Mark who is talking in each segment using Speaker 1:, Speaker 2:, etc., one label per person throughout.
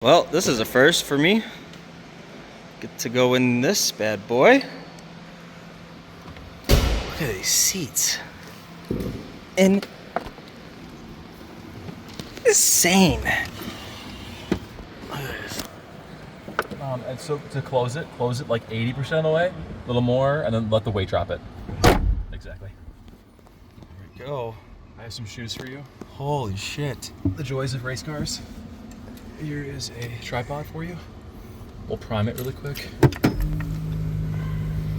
Speaker 1: Well, this is a first for me. Get to go in this bad boy. Look at these seats. Insane. Look at this.
Speaker 2: And so to close it like 80% of the way, a little more, and then let the weight drop it. Exactly.
Speaker 1: There we go.
Speaker 2: I have some shoes for you.
Speaker 1: Holy shit.
Speaker 2: The joys of race cars. Here is a tripod for you. We'll prime it really quick.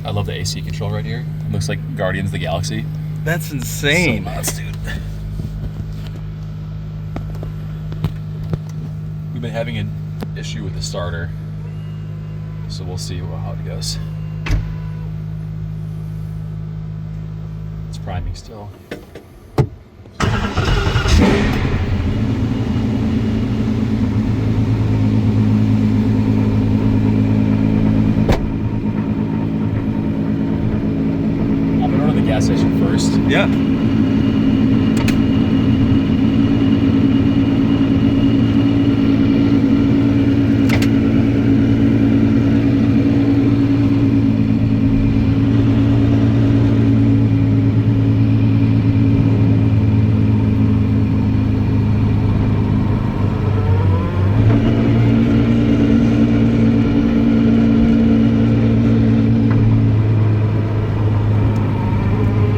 Speaker 2: I love the AC control right here. It looks like Guardians of the Galaxy.
Speaker 1: That's insane.
Speaker 2: So nuts, dude. We've been having an issue with the starter, so we'll see how it goes. It's priming still. I'm gonna run to the gas station first.
Speaker 1: Yeah.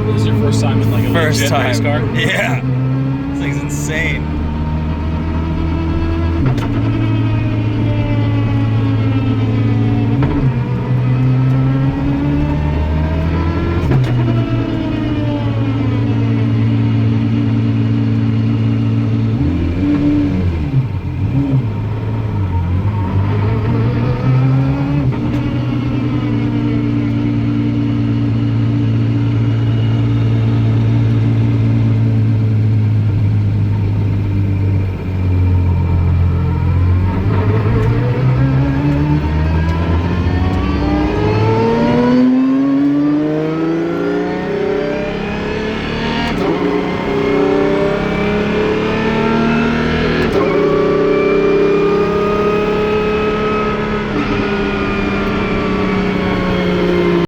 Speaker 2: This is your first time in like a
Speaker 1: First
Speaker 2: legit
Speaker 1: time.
Speaker 2: race car?
Speaker 1: Yeah. This thing's insane.